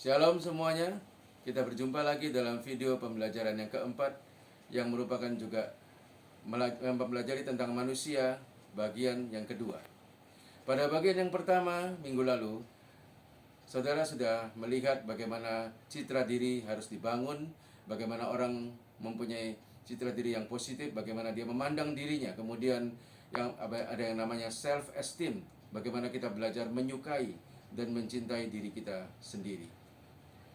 Shalom semuanya, kita berjumpa lagi dalam video pembelajaran yang keempat yang merupakan juga mempelajari tentang manusia bagian yang kedua. Pada bagian yang pertama minggu lalu, saudara sudah melihat bagaimana citra diri harus dibangun, bagaimana orang mempunyai citra diri yang positif, bagaimana dia memandang dirinya, kemudian yang ada yang namanya self esteem, bagaimana kita belajar menyukai dan mencintai diri kita sendiri.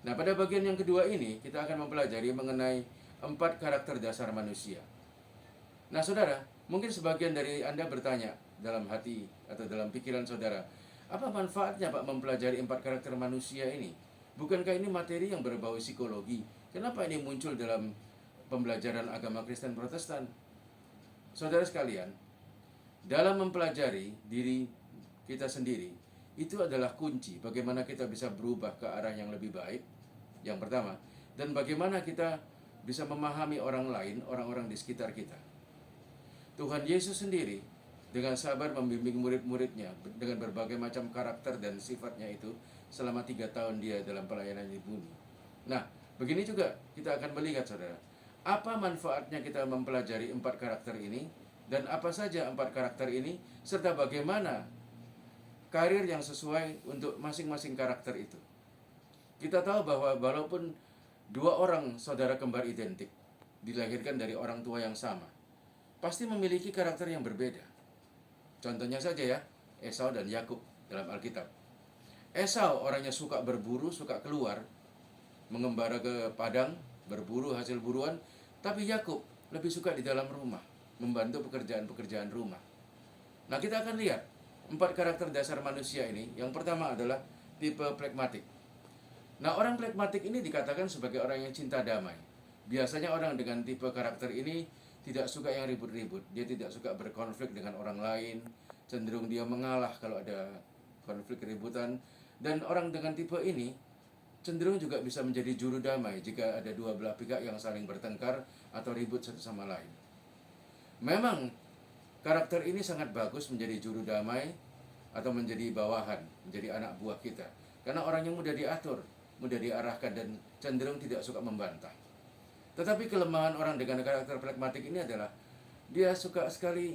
Nah, pada bagian yang kedua ini, kita akan mempelajari mengenai 4 karakter dasar manusia. Nah, saudara, mungkin sebagian dari Anda bertanya dalam hati atau dalam pikiran saudara, apa manfaatnya Pak mempelajari 4 karakter manusia ini? Bukankah ini materi yang berbau psikologi? Kenapa ini muncul dalam pembelajaran agama Kristen Protestan? Saudara sekalian, dalam mempelajari diri kita sendiri, itu adalah kunci bagaimana kita bisa berubah ke arah yang lebih baik, yang pertama, dan bagaimana kita bisa memahami orang lain, orang-orang di sekitar kita. Tuhan Yesus sendiri dengan sabar membimbing murid-muridnya dengan berbagai macam karakter dan sifatnya itu selama 3 tahun dia dalam pelayanan di bumi. Nah, begini juga kita akan melihat, saudara, apa manfaatnya kita mempelajari 4 karakter ini, dan apa saja 4 karakter ini, serta bagaimana karir yang sesuai untuk masing-masing karakter itu. Kita tahu bahwa walaupun 2 orang saudara kembar identik, dilahirkan dari orang tua yang sama, pasti memiliki karakter yang berbeda. Contohnya saja ya, Esau dan Yakub dalam Alkitab. Esau orangnya suka berburu, suka keluar, mengembara ke padang, berburu hasil buruan, tapi Yakub lebih suka di dalam rumah, membantu pekerjaan-pekerjaan rumah. Nah, kita akan lihat 4 karakter dasar manusia ini. Yang pertama adalah tipe pragmatik. Nah, orang pragmatik ini dikatakan sebagai orang yang cinta damai. Biasanya orang dengan tipe karakter ini tidak suka yang ribut-ribut. Dia tidak suka berkonflik dengan orang lain. Cenderung dia mengalah kalau ada konflik keributan. Dan orang dengan tipe ini cenderung juga bisa menjadi juru damai jika ada dua belah pihak yang saling bertengkar atau ribut satu sama lain. Memang karakter ini sangat bagus menjadi juru damai atau menjadi bawahan, menjadi anak buah kita. Karena orang yang mudah diatur, mudah diarahkan, dan cenderung tidak suka membantah. Tetapi kelemahan orang dengan karakter pragmatik ini adalah dia suka sekali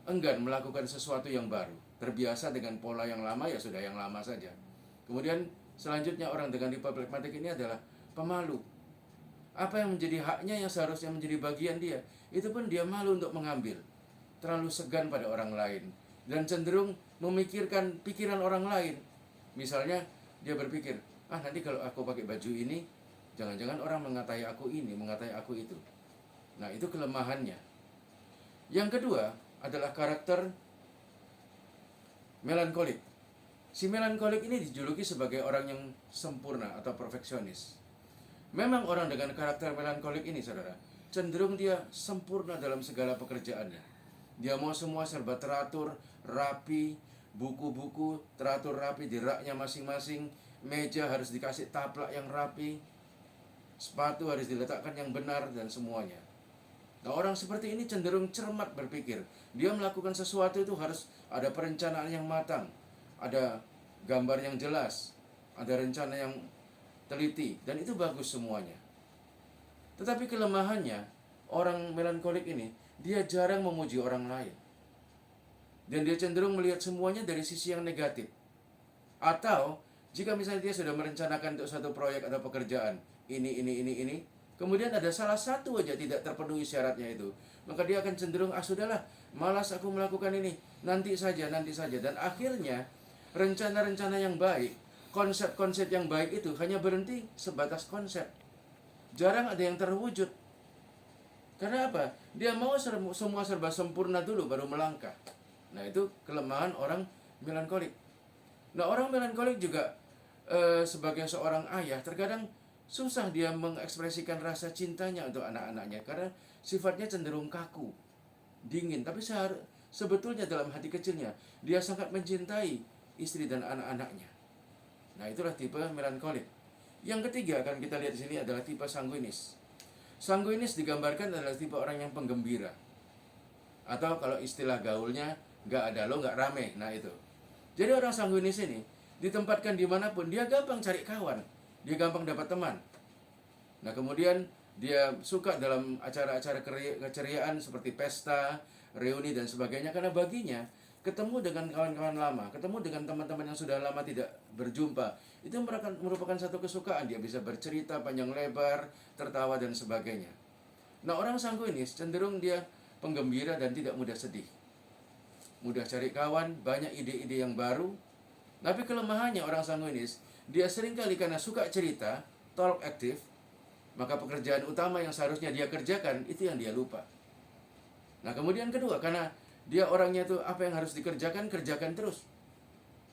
enggan melakukan sesuatu yang baru. Terbiasa dengan pola yang lama, ya sudah yang lama saja. Kemudian selanjutnya orang dengan tipe pragmatik ini adalah pemalu. Apa yang menjadi haknya yang seharusnya menjadi bagian dia, itu pun dia malu untuk mengambil. Terlalu segan pada orang lain dan cenderung memikirkan pikiran orang lain. Misalnya dia berpikir, nanti kalau aku pakai baju ini, jangan-jangan orang mengatai aku ini, mengatai aku itu. Nah, itu kelemahannya. Yang kedua adalah karakter melankolik. Si melankolik ini dijuluki sebagai orang yang sempurna atau perfeksionis. Memang orang dengan karakter melankolik ini, saudara, cenderung dia sempurna dalam segala pekerjaannya. Dia mau semua serba teratur, rapi, buku-buku teratur rapi di raknya masing-masing, meja harus dikasih taplak yang rapi, sepatu harus diletakkan yang benar, dan semuanya. Nah, orang seperti ini cenderung cermat berpikir. Dia melakukan sesuatu itu harus ada perencanaan yang matang, ada gambar yang jelas, ada rencana yang teliti, dan itu bagus semuanya. Tetapi kelemahannya, orang melankolik ini, dia jarang memuji orang lain. Dan dia cenderung melihat semuanya dari sisi yang negatif. Atau, jika misalnya dia sudah merencanakan untuk satu proyek atau pekerjaan, ini, kemudian ada salah satu aja tidak terpenuhi syaratnya itu, maka dia akan cenderung, sudahlah, malas aku melakukan ini, nanti saja. Dan akhirnya, rencana-rencana yang baik, konsep-konsep yang baik itu hanya berhenti sebatas konsep. Jarang ada yang terwujud. Karena apa? Dia mau semua serba sempurna dulu baru melangkah. Nah, itu kelemahan orang melankolik. Nah, orang melankolik juga sebagai seorang ayah terkadang susah dia mengekspresikan rasa cintanya untuk anak-anaknya karena sifatnya cenderung kaku, dingin. Tapi sebetulnya dalam hati kecilnya dia sangat mencintai istri dan anak-anaknya. Nah, itulah tipe melankolik. Yang ketiga akan kita lihat di sini adalah tipe sanguinis. Sanguinis digambarkan adalah tipe orang yang penggembira. Atau kalau istilah gaulnya, nggak ada lo, nggak rame. Nah, itu. Jadi orang sanguinis ini, ditempatkan dimanapun, dia gampang cari kawan, dia gampang dapat teman. Nah kemudian dia suka dalam acara-acara keceriaan seperti pesta, reuni dan sebagainya, karena baginya ketemu dengan kawan-kawan lama, ketemu dengan teman-teman yang sudah lama tidak berjumpa, itu merupakan satu kesukaan. Dia bisa bercerita panjang lebar, tertawa dan sebagainya. Nah orang sanguinis cenderung dia penggembira dan tidak mudah sedih, mudah cari kawan, banyak ide-ide yang baru. Tapi kelemahannya orang sanguinis, dia seringkali karena suka cerita, talk aktif, maka pekerjaan utama yang seharusnya dia kerjakan, itu yang dia lupa. Nah kemudian kedua, karena dia orangnya tuh apa yang harus dikerjakan, kerjakan terus.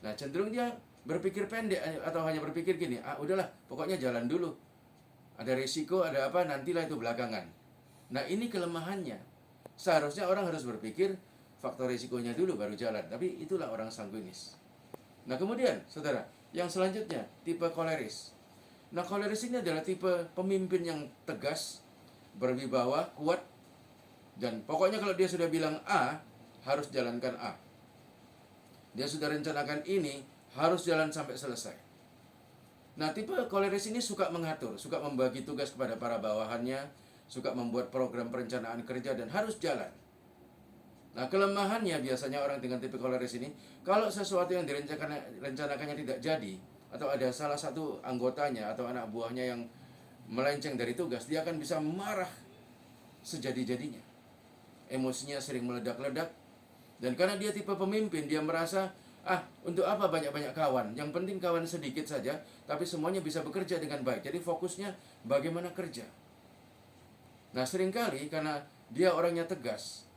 Nah cenderung dia berpikir pendek, atau hanya berpikir gini, udahlah pokoknya jalan dulu. Ada risiko, ada apa, nantilah itu belakangan. Nah ini kelemahannya. Seharusnya orang harus berpikir faktor risikonya dulu baru jalan. Tapi itulah orang sanguinis. Nah kemudian saudara, yang selanjutnya tipe koleris. Nah koleris ini adalah tipe pemimpin yang tegas, berwibawa, kuat, dan pokoknya kalau dia sudah bilang A, harus jalankan A. Dia sudah rencanakan ini, harus jalan sampai selesai. Nah tipe koleris ini suka mengatur, suka membagi tugas kepada para bawahannya, suka membuat program perencanaan kerja dan harus jalan. Nah kelemahannya biasanya orang dengan tipe koleris ini, kalau sesuatu yang direncanakannya tidak jadi, atau ada salah satu anggotanya atau anak buahnya yang melenceng dari tugas, dia akan bisa marah sejadi-jadinya. Emosinya sering meledak-ledak. Dan karena dia tipe pemimpin, dia merasa, untuk apa banyak-banyak kawan? Yang penting kawan sedikit saja, tapi semuanya bisa bekerja dengan baik. Jadi fokusnya bagaimana kerja. Nah seringkali karena dia orangnya tegas,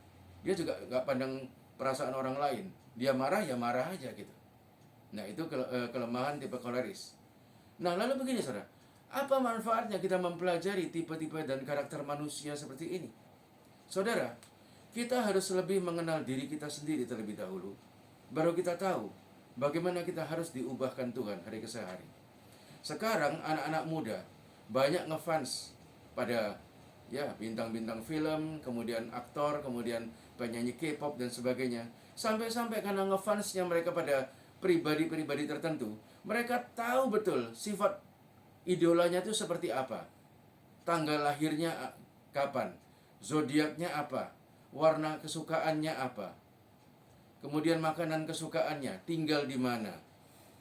dia juga nggak pandang perasaan orang lain. Dia marah, ya marah aja gitu. Nah itu kelemahan tipe koleris. Nah lalu begini saudara, apa manfaatnya kita mempelajari tipe-tipe dan karakter manusia seperti ini? Saudara, kita harus lebih mengenal diri kita sendiri terlebih dahulu, baru kita tahu bagaimana kita harus diubahkan Tuhan hari ke hari. Sekarang anak-anak muda banyak ngefans pada bintang-bintang film, kemudian aktor, kemudian penyanyi K-pop dan sebagainya. Sampai-sampai karena ngefansnya mereka pada pribadi-pribadi tertentu, mereka tahu betul sifat idolanya itu seperti apa, tanggal lahirnya kapan, zodiaknya apa, warna kesukaannya apa, kemudian makanan kesukaannya, tinggal di mana,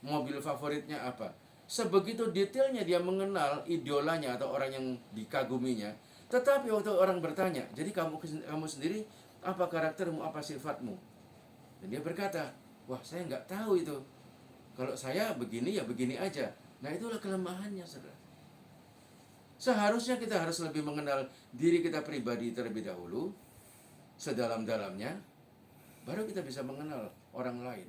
mobil favoritnya apa. Sebegitu detailnya dia mengenal idolanya atau orang yang dikaguminya. Tetapi waktu orang bertanya, jadi kamu sendiri apa karaktermu, apa sifatmu? Dan dia berkata, wah saya nggak tahu itu. Kalau saya begini ya begini aja. Nah itulah kelemahannya saudara. Seharusnya kita harus lebih mengenal diri kita pribadi terlebih dahulu, sedalam-dalamnya, baru kita bisa mengenal orang lain.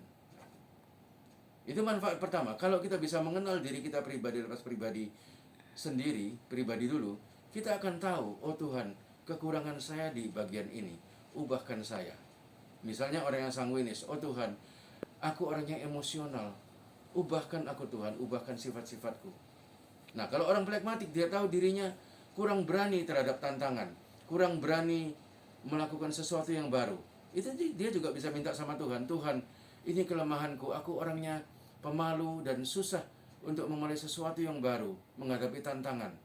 Itu manfaat pertama. Kalau kita bisa mengenal diri kita pribadi lepas pribadi sendiri, pribadi dulu, kita akan tahu, oh Tuhan, kekurangan saya di bagian ini, ubahkan saya. Misalnya orang yang sanguinis, oh Tuhan, aku orang yang emosional, ubahkan aku Tuhan, ubahkan sifat-sifatku. Nah kalau orang pragmatik, dia tahu dirinya kurang berani terhadap tantangan, kurang berani melakukan sesuatu yang baru. Itu dia juga bisa minta sama Tuhan, Tuhan, ini kelemahanku, aku orangnya pemalu dan susah untuk memulai sesuatu yang baru, menghadapi tantangan.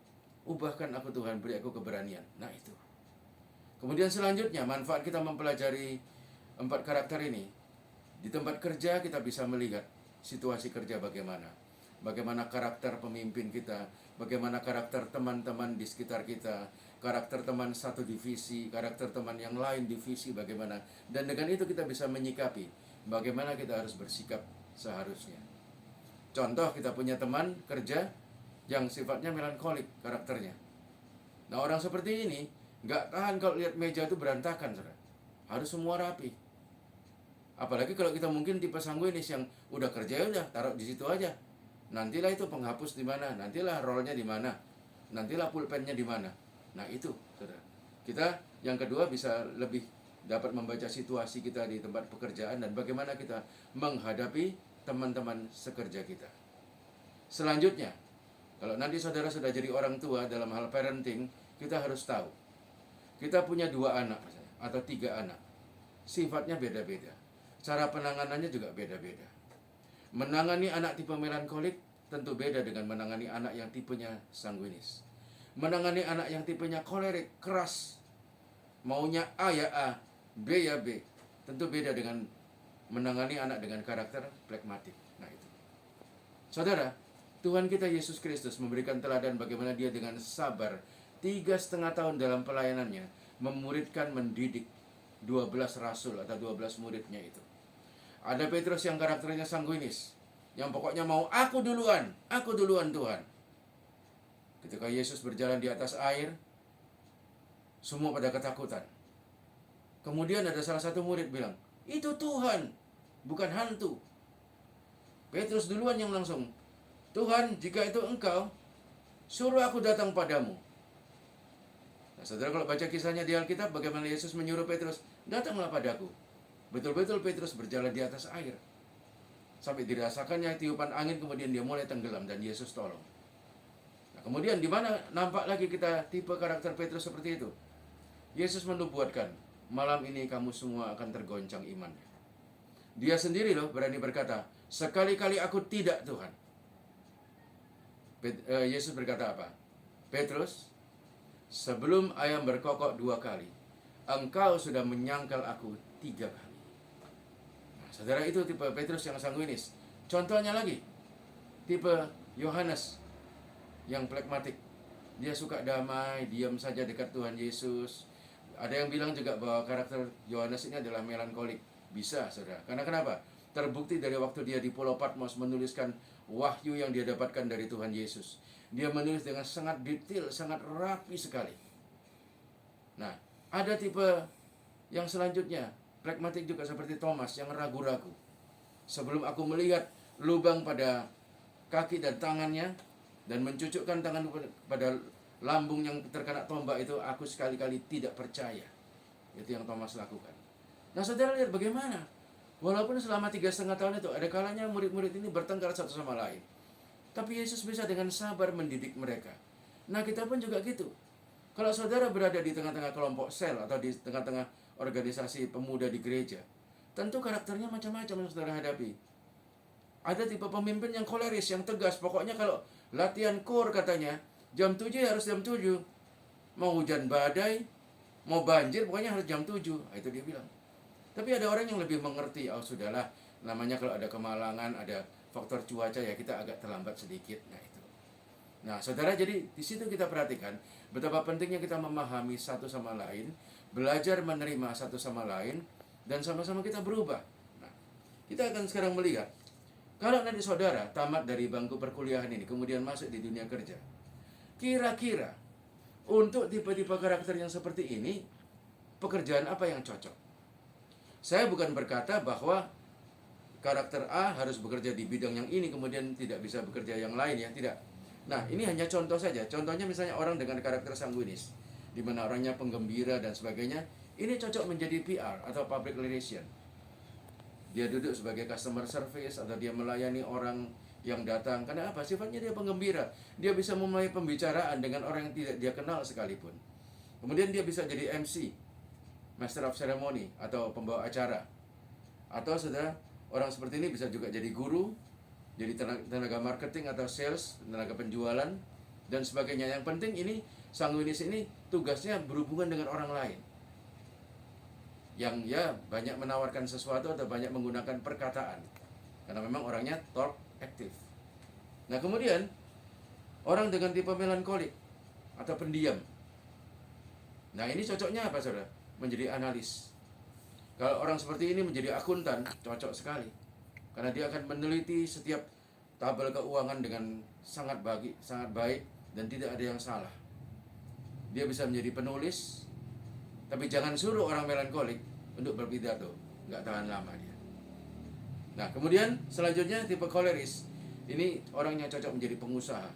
Ubahkan aku Tuhan, beri aku keberanian. Nah itu. Kemudian selanjutnya, manfaat kita mempelajari 4 karakter ini. Di tempat kerja kita bisa melihat situasi kerja bagaimana. Bagaimana karakter pemimpin kita, bagaimana karakter teman-teman di sekitar kita, karakter teman satu divisi, karakter teman yang lain divisi bagaimana. Dan dengan itu kita bisa menyikapi bagaimana kita harus bersikap seharusnya. Contoh, kita punya teman kerja yang sifatnya melankolik karakternya. Nah orang seperti ini nggak tahan kalau lihat meja itu berantakan, saudara. Harus semua rapi. Apalagi kalau kita mungkin tipe sanguinis yang udah kerja udah taruh di situ aja. Nantilah itu penghapus di mana, nantilah rollnya di mana, nantilah pulpennya di mana. Nah itu, saudara. Kita yang kedua bisa lebih dapat membaca situasi kita di tempat pekerjaan dan bagaimana kita menghadapi teman-teman sekerja kita. Selanjutnya, kalau nanti saudara sudah jadi orang tua dalam hal parenting, kita harus tahu. Kita punya 2 anak atau 3 anak. Sifatnya beda-beda. Cara penanganannya juga beda-beda. Menangani anak tipe melankolik tentu beda dengan menangani anak yang tipenya sanguinis. Menangani anak yang tipenya kolerik, keras, maunya A ya A, B ya B, tentu beda dengan menangani anak dengan karakter plekmatik. Nah itu. Saudara, Tuhan kita Yesus Kristus memberikan teladan bagaimana dia dengan sabar 3,5 tahun dalam pelayanannya memuridkan, mendidik 12 rasul atau 12 muridnya itu. Ada Petrus yang karakternya sanguinis, yang pokoknya mau aku duluan Tuhan. Ketika Yesus berjalan di atas air, semua pada ketakutan. Kemudian ada salah satu murid bilang, itu Tuhan, bukan hantu. Petrus duluan yang langsung, Tuhan, jika itu engkau, suruh aku datang padamu. Nah, saudara, kalau baca kisahnya di Alkitab, bagaimana Yesus menyuruh Petrus, datanglah padaku. Betul-betul Petrus berjalan di atas air. Sampai dirasakannya tiupan angin, kemudian dia mulai tenggelam dan Yesus tolong. Nah, kemudian di mana nampak lagi kita tipe karakter Petrus seperti itu? Yesus menubuatkan, malam ini kamu semua akan tergoncang imannya. Dia sendiri loh berani berkata, sekali-kali aku tidak, Tuhan. Yesus berkata apa? Petrus, sebelum ayam berkokok 2 kali, engkau sudah menyangkal aku 3 kali. Nah, saudara, itu tipe Petrus yang sanguinis. Contohnya lagi, tipe Yohanes yang plekmatik. Dia suka damai, diam saja dekat Tuhan Yesus. Ada yang bilang juga bahwa karakter Yohanes ini adalah melankolik. Bisa, saudara. Karena kenapa? Terbukti dari waktu dia di Pulau Patmos menuliskan wahyu yang dia dapatkan dari Tuhan Yesus. Dia menulis dengan sangat detail, sangat rapi sekali. Nah, ada tipe yang selanjutnya, pragmatik juga seperti Thomas yang ragu-ragu. Sebelum aku melihat lubang pada kaki dan tangannya dan mencucukkan tangan pada lambung yang terkena tombak itu, aku sekali-kali tidak percaya. Itu yang Thomas lakukan. Nah, saudara lihat bagaimana. Walaupun selama 3,5 tahun itu ada kalanya murid-murid ini bertengkar satu sama lain, tapi Yesus bisa dengan sabar mendidik mereka. Nah, kita pun juga gitu. Kalau saudara berada di tengah-tengah kelompok sel atau di tengah-tengah organisasi pemuda di gereja, tentu karakternya macam-macam yang saudara hadapi. Ada tipe pemimpin yang koleris, yang tegas. Pokoknya kalau latihan kor katanya, jam 7 harus jam 7. Mau hujan badai, mau banjir, pokoknya harus jam 7. Itu dia bilang. Tapi ada orang yang lebih mengerti, oh sudahlah, namanya kalau ada kemalangan, ada faktor cuaca, ya kita agak terlambat sedikit. Nah itu. Nah saudara, jadi di situ kita perhatikan betapa pentingnya kita memahami satu sama lain, belajar menerima satu sama lain, dan sama-sama kita berubah. Nah, kita akan sekarang melihat, kalau nanti saudara tamat dari bangku perkuliahan ini, kemudian masuk di dunia kerja, kira-kira untuk tipe-tipe karakter yang seperti ini, pekerjaan apa yang cocok? Saya bukan berkata bahwa karakter A harus bekerja di bidang yang ini, kemudian tidak bisa bekerja yang lain, ya, tidak. Nah, ini hanya contoh saja. Contohnya misalnya orang dengan karakter sanguinis, di mana orangnya penggembira dan sebagainya, ini cocok menjadi PR atau public relation. Dia duduk sebagai customer service atau dia melayani orang yang datang. Karena apa? Sifatnya dia penggembira. Dia bisa memulai pembicaraan dengan orang yang tidak dia kenal sekalipun. Kemudian dia bisa jadi MC, Master of Ceremony, atau pembawa acara. Atau saudara, orang seperti ini bisa juga jadi guru, jadi tenaga marketing atau sales, tenaga penjualan, dan sebagainya. Yang penting ini, sanguinis ini tugasnya berhubungan dengan orang lain, yang ya banyak menawarkan sesuatu atau banyak menggunakan perkataan, karena memang orangnya talk aktif. Nah kemudian, orang dengan tipe melankolik atau pendiam. Nah ini cocoknya apa saudara? Menjadi analis. Kalau orang seperti ini menjadi akuntan, cocok sekali. Karena dia akan meneliti setiap tabel keuangan dengan sangat baik dan tidak ada yang salah. Dia bisa menjadi penulis, tapi jangan suruh orang melankolik untuk berpidato, nggak tahan lama dia. Nah kemudian selanjutnya tipe koleris. Ini orangnya cocok menjadi pengusaha,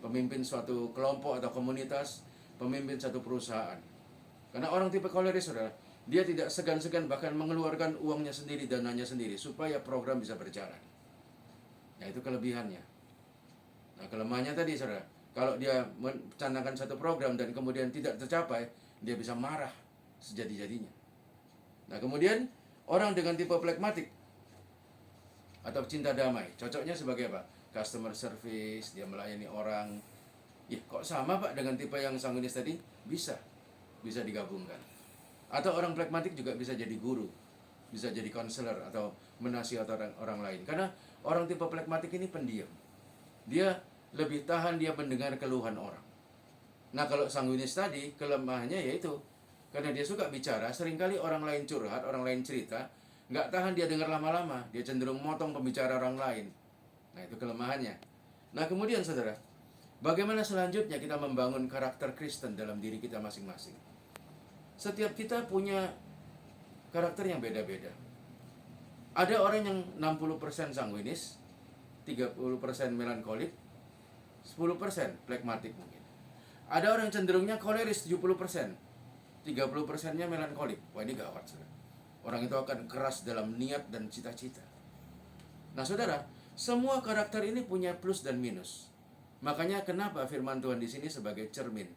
pemimpin suatu kelompok atau komunitas, pemimpin satu perusahaan. Karena orang tipe koleris, saudara, dia tidak segan-segan bahkan mengeluarkan uangnya sendiri, dananya sendiri, supaya program bisa berjalan. Nah itu kelebihannya. Nah kelemahannya tadi, saudara, kalau dia mencanangkan satu program dan kemudian tidak tercapai, dia bisa marah sejadi-jadinya. Nah kemudian orang dengan tipe plekmatik, Atau cinta damai, cocoknya sebagai apa? Customer service, dia melayani orang. Ih, kok sama Pak dengan tipe yang sanguinis tadi? Bisa, bisa digabungkan. Atau orang pragmatik juga bisa jadi guru, bisa jadi konselor atau menasihati orang lain. Karena orang tipe pragmatik ini pendiam. Dia lebih tahan, dia mendengar keluhan orang. Nah kalau sanguinis tadi, kelemahannya yaitu karena dia suka bicara, seringkali orang lain curhat, orang lain cerita, nggak tahan dia dengar lama-lama, dia cenderung motong pembicara orang lain. Nah itu kelemahannya. Nah kemudian saudara, bagaimana selanjutnya kita membangun karakter Kristen dalam diri kita masing-masing? Setiap kita punya karakter yang beda-beda. Ada orang yang 60% sanguinis, 30% melankolik, 10% plekmatik mungkin. Ada orang yang cenderungnya koleris 70%, 30%-nya melankolik. Wah ini gawat saudara. Orang itu akan keras dalam niat dan cita-cita. Nah saudara, semua karakter ini punya plus dan minus. Makanya kenapa firman Tuhan di sini sebagai cermin.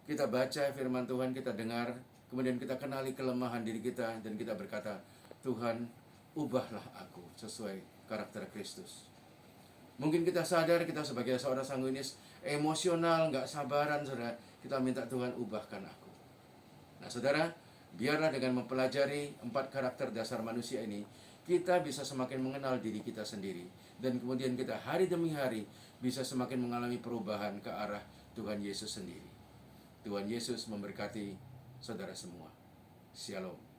Kita baca firman Tuhan, kita dengar, kemudian kita kenali kelemahan diri kita, dan kita berkata, Tuhan, ubahlah aku sesuai karakter Kristus. Mungkin kita sadar kita sebagai seorang sanguinis, emosional, nggak sabaran, saudara. Kita minta Tuhan, ubahkan aku. Nah saudara, biarlah dengan mempelajari 4 karakter dasar manusia ini, kita bisa semakin mengenal diri kita sendiri. Dan kemudian kita hari demi hari bisa semakin mengalami perubahan ke arah Tuhan Yesus sendiri. Tuhan Yesus memberkati saudara semua. Shalom.